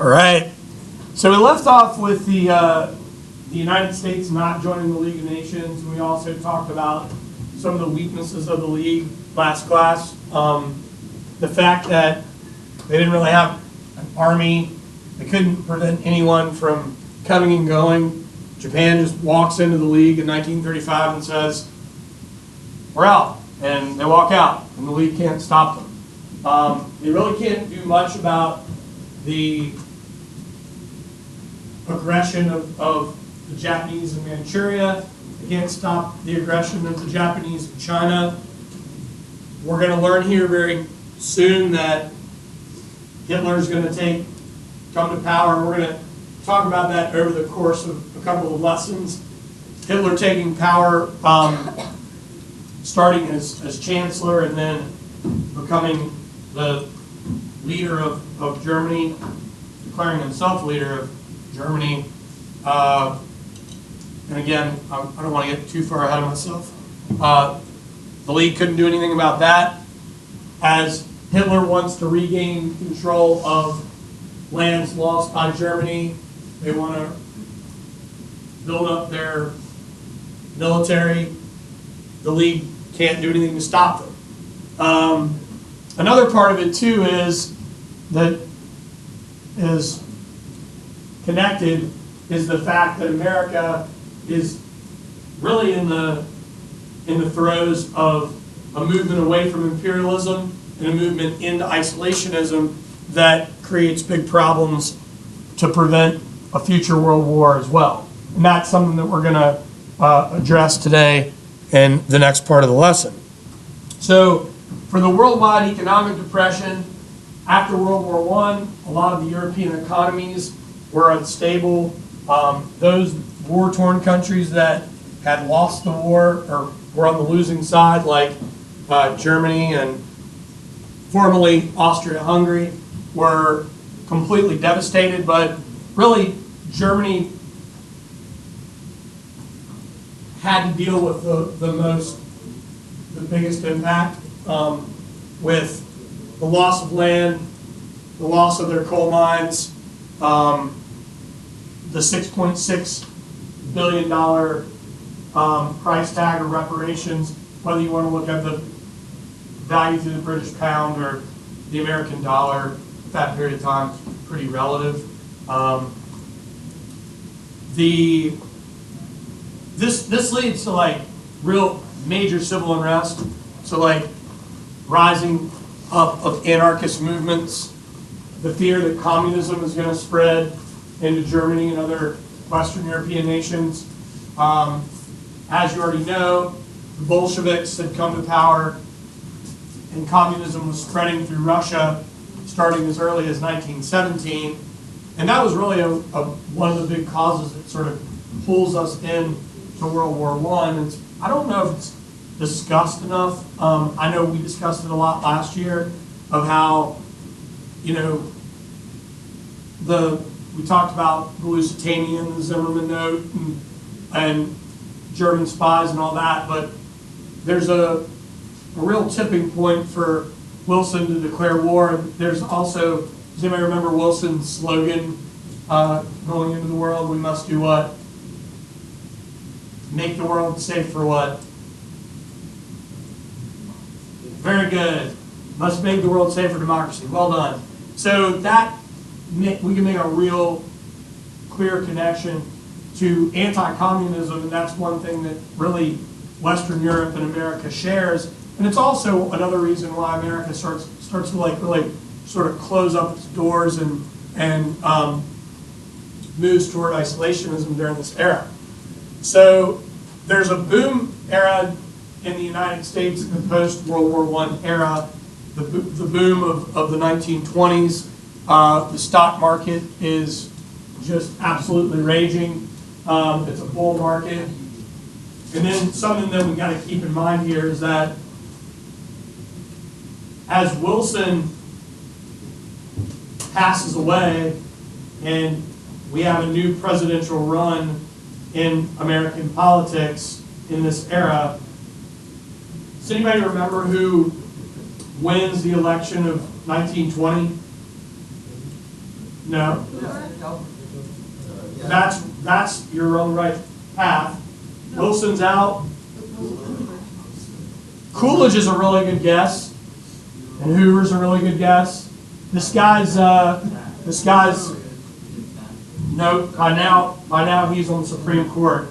All right. So we left off with the United States not joining the League of Nations. We also talked about some of the weaknesses of the League last class. The fact that they didn't really have an army. They couldn't prevent anyone from coming and going. Japan just walks into the League in 1935 and says, "We're out." And they walk out, and the League can't stop them. They really can't do much about the aggression of the Japanese in Manchuria. They can't stop the aggression of the Japanese in China. We're going to learn here very soon that Hitler's going to come to power. We're going to talk about that over the course of a couple of lessons. Hitler taking power, starting as chancellor and then becoming the leader of Germany, declaring himself leader of Germany. And again, I don't want to get too far ahead of myself. The League couldn't do anything about that. As Hitler wants to regain control of lands lost by Germany, they want to build up their military. The League can't do anything to stop them. Another part of it too is that is connected is the fact that America is really in the throes of a movement away from imperialism and a movement into isolationism that creates big problems to prevent a future world war as well. And that's something that we're going to address today in the next part of the lesson. So for the worldwide economic depression, after World War I, a lot of the European economies were unstable. Those war-torn countries that had lost the war or were on the losing side, like Germany and formerly Austria-Hungary, were completely devastated. But really, Germany had to deal with the biggest impact with the loss of land, the loss of their coal mines, the $6.6 billion price tag of reparations, whether you want to look at the value through the British pound or the American dollar at that period of time, pretty relative. This leads to like real major civil unrest. So like rising up of anarchist movements, the fear that communism is going to spread into Germany and other Western European nations. As you already know, the Bolsheviks had come to power and communism was spreading through Russia starting as early as 1917. And that was really one of the big causes that sort of pulls us in to World War I. And I don't know if it's discussed enough. I know we discussed it a lot last year of how, you know, we talked about the Lusitania and the Zimmerman Note and German spies and all that, but there's a real tipping point for Wilson to declare war. And there's also, does anybody remember Wilson's slogan going into the world? We must do what? Make the world safe for what? Very good. Must make the world safe for democracy. Well done. So that we can make a real clear connection to anti-communism, and that's one thing that really Western Europe and America shares. And it's also another reason why America starts to like really sort of close up its doors and moves toward isolationism during this era. So there's a boom era in the United States in the post-World War I era, the boom of the 1920s. The stock market is just absolutely raging. It's a bull market. And then something that we got to keep in mind here is that as Wilson passes away and we have a new presidential run in American politics in this era, does anybody remember who wins the election of 1920? No. That's your own right path. Wilson's out. Coolidge is a really good guess, and Hoover's a really good guess. This guy's no. By now he's on the Supreme Court.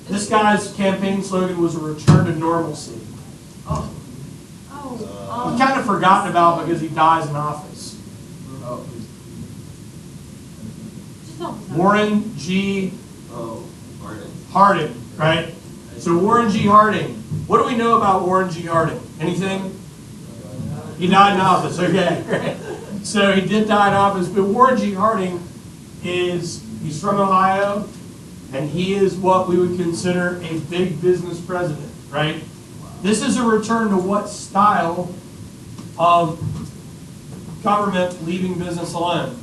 This guy's campaign slogan was a return to normalcy. He's kind of forgotten about because he dies in office. Warren G. Harding, right? So Warren G. Harding. What do we know about Warren G. Harding? Anything? He died in office, okay. So he did die in office, but Warren G. Harding he's from Ohio, and he is what we would consider a big business president, right? This is a return to what style of government leaving business alone?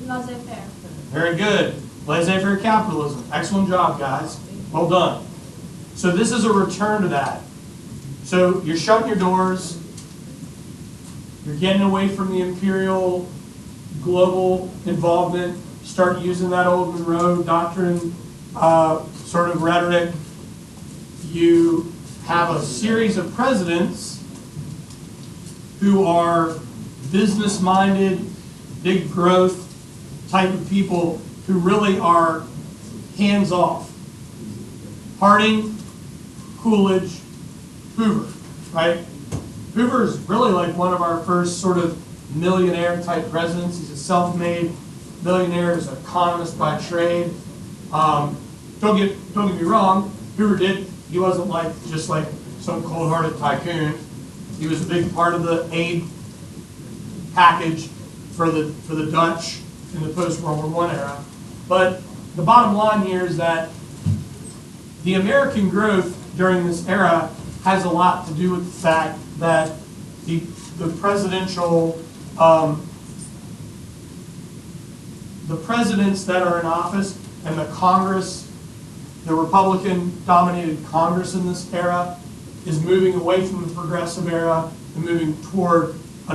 Laissez-faire. Very good. Laissez-faire capitalism. Excellent job, guys. Well done. So this is a return to that. So you're shutting your doors. You're getting away from the imperial global involvement. Start using that old Monroe Doctrine sort of rhetoric. You have a series of presidents who are business-minded, big growth type of people who really are hands-off. Harding, Coolidge, Hoover, right? Hoover is really like one of our first sort of millionaire type presidents. He's a self-made millionaire, he's an economist by trade. Don't get me wrong, Hoover he wasn't just like some cold-hearted tycoon. He was a big part of the aid package for the Dutch in the post-World War I era. But the bottom line here is that the American growth during this era has a lot to do with the fact that the presidential the presidents that are in office and the Congress, the Republican-dominated Congress in this era, is moving away from the progressive era and moving toward a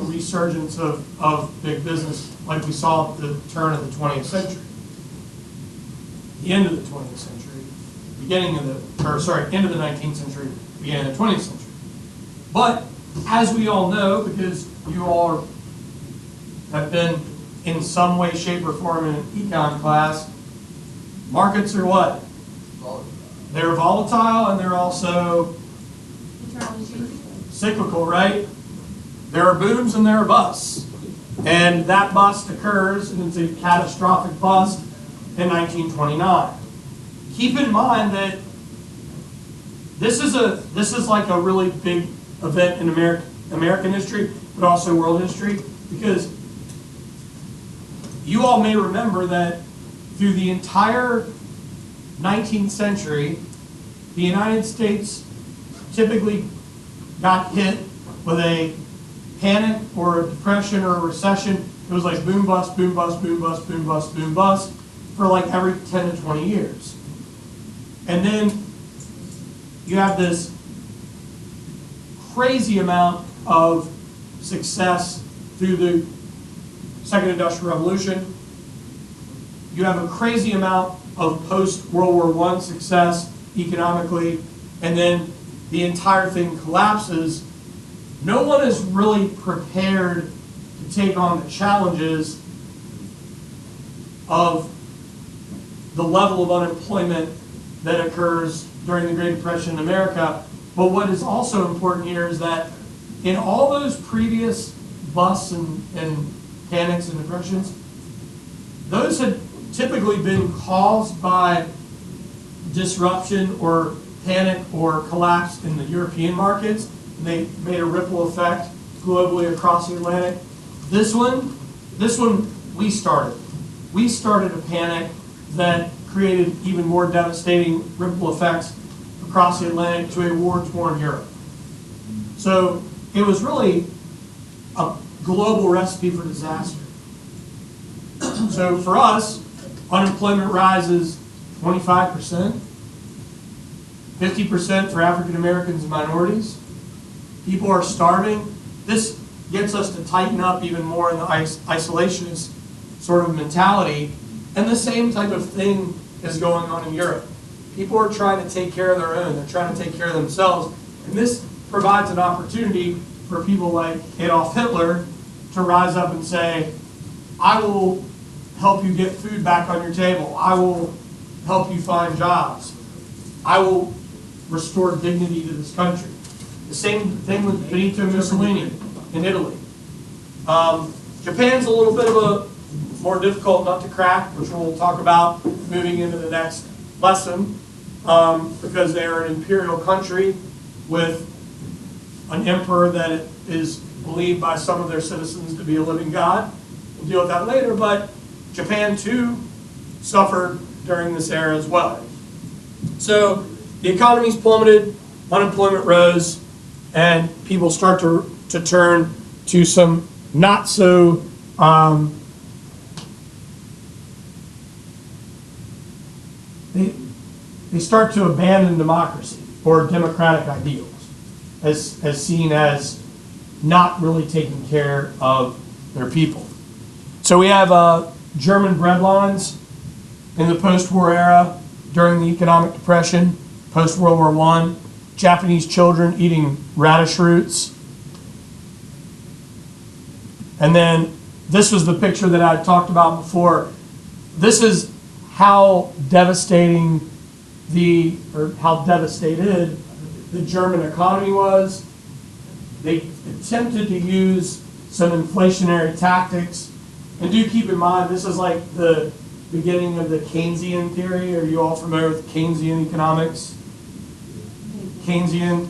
resurgence of big business like we saw at the turn of the 20th century. The end of the 20th century, end of the 19th century, beginning of the 20th century. But as we all know, because you all have been in some way, shape, or form in an econ class, markets are what? They're volatile and they're also cyclical, right? There are booms and there are busts. And that bust occurs, and it's a catastrophic bust, in 1929. Keep in mind that this is like a really big event in American history, but also world history, because you all may remember that through the entire 19th century, the United States typically got hit with a panic or a depression or a recession. It was like boom, bust, boom, bust, boom, bust, boom, bust, boom, bust for like every 10 to 20 years. And then you have this crazy amount of success through the Second Industrial Revolution. You have a crazy amount of post-World War I success economically, and then the entire thing collapses. No one is really prepared to take on the challenges of the level of unemployment that occurs during the Great Depression in America. But what is also important here is that in all those previous busts and panics and depressions, those had typically been caused by disruption or panic or collapse in the European markets. They made a ripple effect globally across the Atlantic. This one we started. We started a panic that created even more devastating ripple effects across the Atlantic to a war-torn Europe. So it was really a global recipe for disaster. So for us, unemployment rises 25%, 50% for African Americans and minorities. People are starving. This gets us to tighten up even more in the isolationist sort of mentality. And the same type of thing is going on in Europe. People are trying to take care of their own. They're trying to take care of themselves. And this provides an opportunity for people like Adolf Hitler to rise up and say, I will help you get food back on your table. I will help you find jobs. I will restore dignity to this country. The same thing with Benito Mussolini in Italy. Japan's a little bit of a more difficult nut to crack, which we'll talk about moving into the next lesson, because they are an imperial country with an emperor that is believed by some of their citizens to be a living god. We'll deal with that later, but Japan too suffered during this era as well. So the economy's plummeted, unemployment rose, and people start to turn to some not so they start to abandon democracy or democratic ideals as seen as not really taking care of their people. So we have German breadlines in the post-war era during the economic depression, post-World War I, Japanese children eating radish roots. And then this was the picture that I talked about before. This is how devastating how devastated the German economy was. They attempted to use some inflationary tactics. And do keep in mind, this is like the beginning of the Keynesian theory. Are you all familiar with Keynesian economics? Keynesian,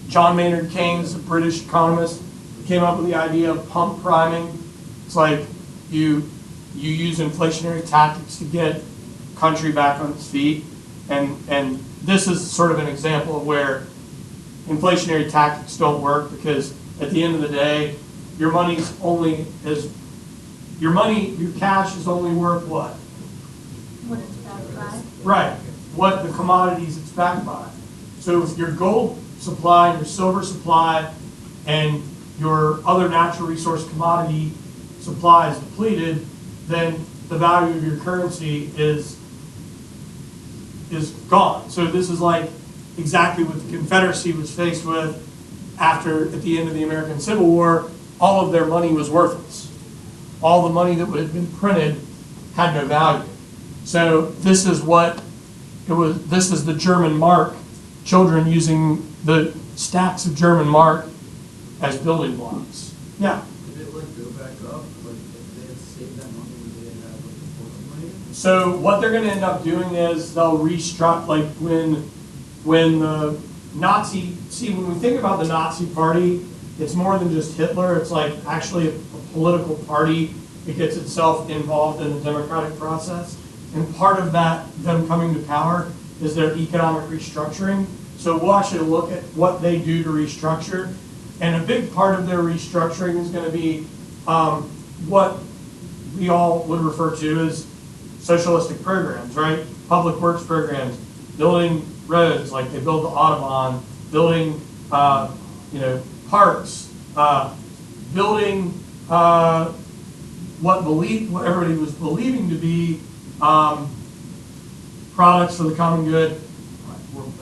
John Maynard Keynes, a British economist, came up with the idea of pump priming. It's like you use inflationary tactics to get country back on its feet. And this is sort of an example of where inflationary tactics don't work, because at the end of the day, your cash is only worth what? What it's backed by. Right, what the commodities it's backed by. So if your gold supply, your silver supply, and your other natural resource commodity supply is depleted, then the value of your currency is gone. So this is like exactly what the Confederacy was faced with at the end of the American Civil War. All of their money was worthless. All the money that would have been printed had no value. So this is what it was. This is the German mark. Children using the stacks of German mark as building blocks. Yeah. Did it like go back up? Like if they had saved that money, would they have like the fortune money? So what they're going to end up doing is they'll restructure, like when the Nazi, when we think about the Nazi party, it's more than just Hitler. It's like actually a political party that gets itself involved in the democratic process. And part of that, them coming to power, is their economic restructuring. So we'll actually look at what they do to restructure. And a big part of their restructuring is going to be what we all would refer to as socialistic programs, right? Public works programs, building roads, like they build the Autobahn, building parks, building what everybody was believing to be products for the common good.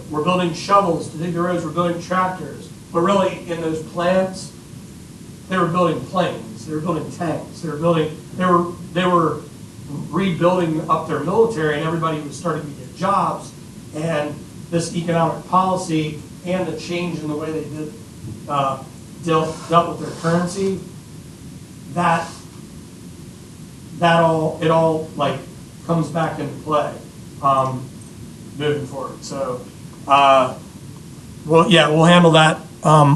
We're building shovels to dig the roads, we're building tractors. But really, in those plants, they were building planes, they were building tanks, they were rebuilding up their military, and everybody was starting to get jobs. And this economic policy and the change in the way they dealt with their currency, it all like comes back into play moving forward. So, we'll handle that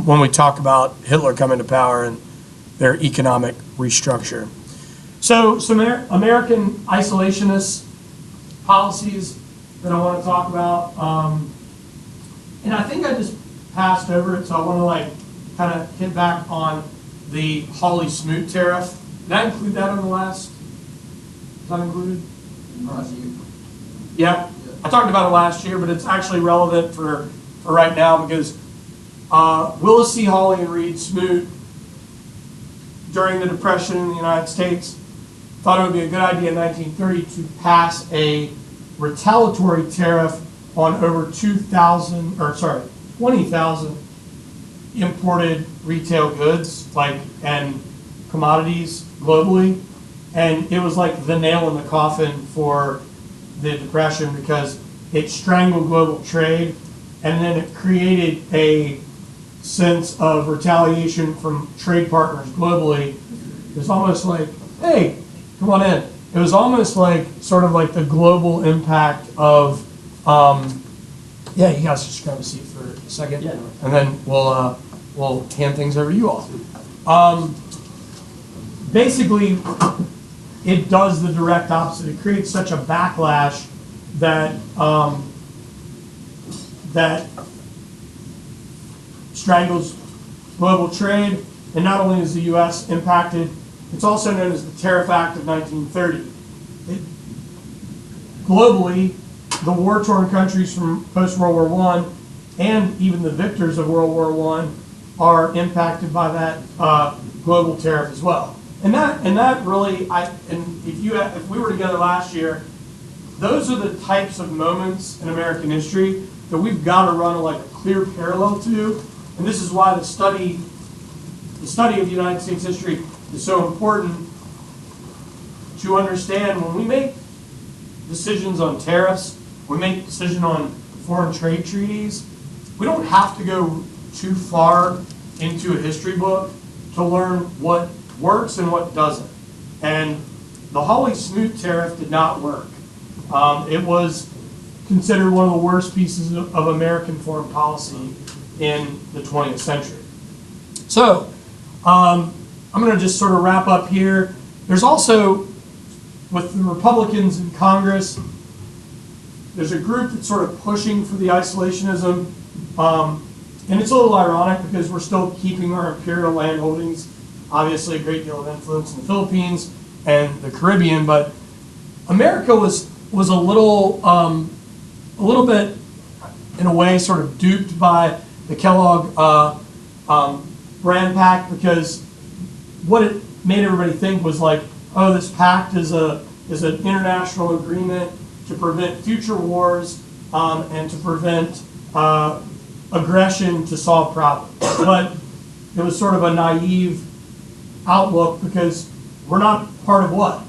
when we talk about Hitler coming to power and their economic restructure. So, some American isolationist policies that I want to talk about, and I think I just passed over it, so I want to kind of hit back on the Hawley-Smoot tariff. Did I include that on the last? Is that included? Last year. Yeah, I talked about it last year, but it's actually relevant for right now because Willis C. Hawley and Reed Smoot during the Depression in the United States, thought it would be a good idea in 1930 to pass a retaliatory tariff on over 20,000 imported retail goods and commodities globally. And it was like the nail in the coffin for the Depression because it strangled global trade, and then it created a sense of retaliation from trade partners globally. It was almost like, hey, come on in. It was almost like sort of like the global impact of, yeah, you guys just grab a seat for a second, Yeah. and then we'll hand things over to you all. Basically, it does the direct opposite. It creates such a backlash that that strangles global trade, and not only is the U.S. impacted, it's also known as the Tariff Act of 1930. Globally, the war-torn countries from post-World War I and even the victors of World War I are impacted by that global tariff as well. And that really, if we were together last year, those are the types of moments in American history that we've got to run like a clear parallel to. And this is why the study of the United States history is so important to understand. When we make decisions on tariffs, we make decisions on foreign trade treaties, we don't have to go too far into a history book to learn what works and what doesn't. And the Hawley Smoot tariff did not work. It was considered one of the worst pieces of American foreign policy in the 20th century. So, I'm going to just sort of wrap up here. There's also, with the Republicans in Congress, there's a group that's sort of pushing for the isolationism. And it's a little ironic because we're still keeping our imperial land holdings, obviously a great deal of influence in the Philippines and the Caribbean, but America was a little bit, in a way, sort of duped by the Kellogg Brand Pact, because what it made everybody think was like, oh, this pact is an international agreement to prevent future wars and to prevent aggression to solve problems. But it was sort of a naive outlook because we're not part of what?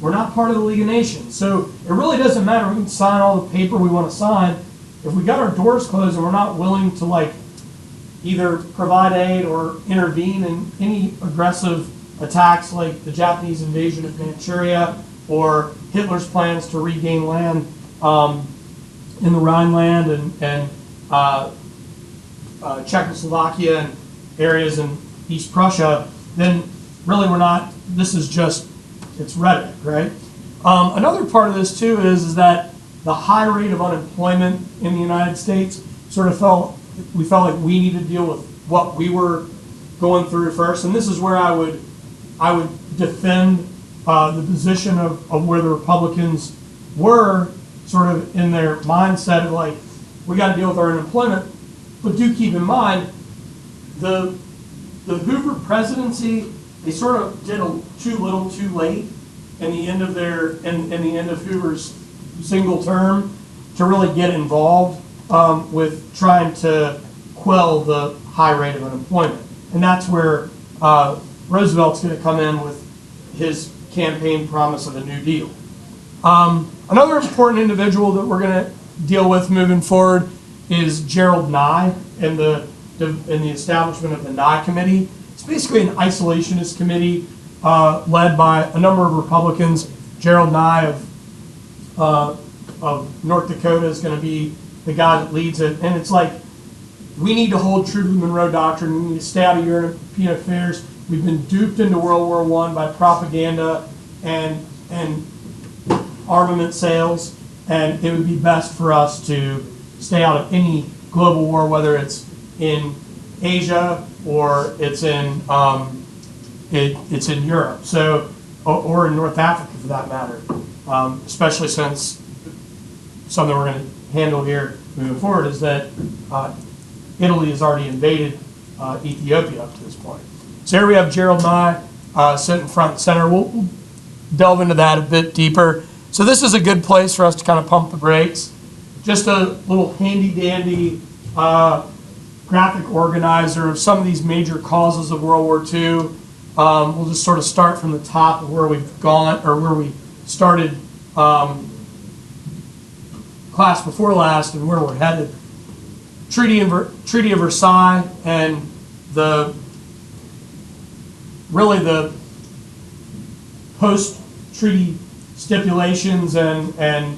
We're not part of the League of Nations. So it really doesn't matter. We can sign all the paper we want to sign. If we got our doors closed and we're not willing to either provide aid or intervene in any aggressive attacks like the Japanese invasion of Manchuria or Hitler's plans to regain land in the Rhineland and Czechoslovakia and areas in East Prussia, then really we're not, this is just, it's rhetoric, right? Another part of this too is that the high rate of unemployment in the United States sort of we felt like we needed to deal with what we were going through first, and this is where I would defend the position of where the Republicans were sort of in their mindset of like, we got to deal with our unemployment, but do keep in mind the Hoover presidency, they sort of did too little too late in the end of in the end of Hoover's single term to really get involved with trying to quell the high rate of unemployment. And that's where Roosevelt's going to come in with his campaign promise of a New Deal. Another important individual that we're going to deal with moving forward is Gerald Nye in the establishment of the Nye Committee. It's basically an isolationist committee led by a number of Republicans. Gerald Nye of North Dakota is going to be the guy that leads it. And it's like, we need to hold true to the Monroe Doctrine. We need to stay out of European affairs. We've been duped into World War I by propaganda and armament sales, and it would be best for us to stay out of any global war, whether it's in Asia or it's in Europe, so or in North Africa for that matter. Especially since something we're going to handle here moving forward is that Italy has already invaded Ethiopia up to this point. So here we have Gerald Nye sitting front and center. We'll delve into that a bit deeper. So this is a good place for us to kind of pump the brakes. Just a little handy-dandy graphic organizer of some of these major causes of World War II. We'll just sort of start from the top of where we've gone, or where we started class before last and where we're headed. Treaty of Versailles and the post-treaty stipulations and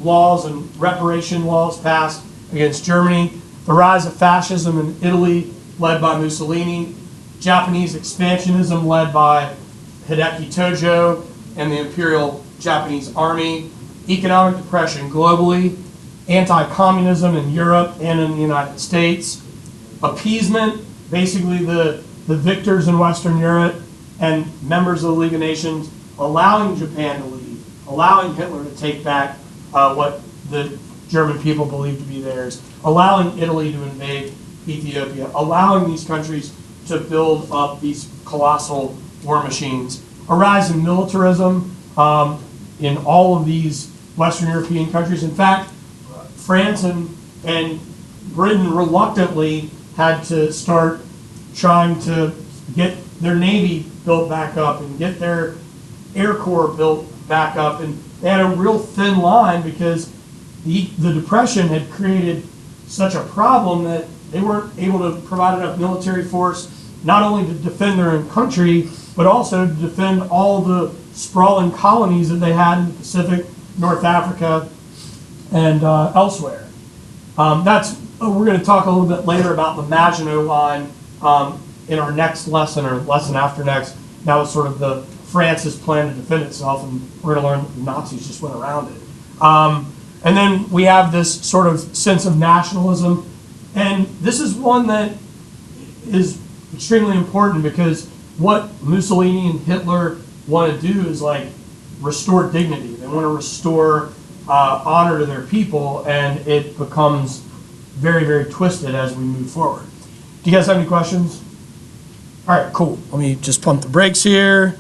laws and reparation laws passed against Germany. The rise of fascism in Italy, led by Mussolini. Japanese expansionism, led by Hideki Tojo and the Imperial Japanese Army. Economic depression globally. Anti-communism in Europe and in the United States. Appeasement, basically the victors in Western Europe and members of the League of Nations allowing Japan to leave, allowing Hitler to take back what the German people believed to be theirs, allowing Italy to invade Ethiopia, allowing these countries to build up these colossal war machines. A rise in militarism in all of these Western European countries. In fact, France and Britain reluctantly had to start trying to get their navy built back up and get their air corps built back up, and they had a real thin line because the Depression had created such a problem that they weren't able to provide enough military force not only to defend their own country, but also to defend all the sprawling colonies that they had in the Pacific, North Africa, and elsewhere. We're going to talk a little bit later about the Maginot Line in our next lesson, or lesson after next. That was sort of the France's plan to defend itself, and we're going to learn that the Nazis just went around it. And then we have this sort of sense of nationalism, and this is one that is extremely important because what Mussolini and Hitler want to do is like restore dignity. They want to restore honor to their people, and it becomes very, very twisted as we move forward. Do you guys have any questions? All right, cool. Let me just pump the brakes here.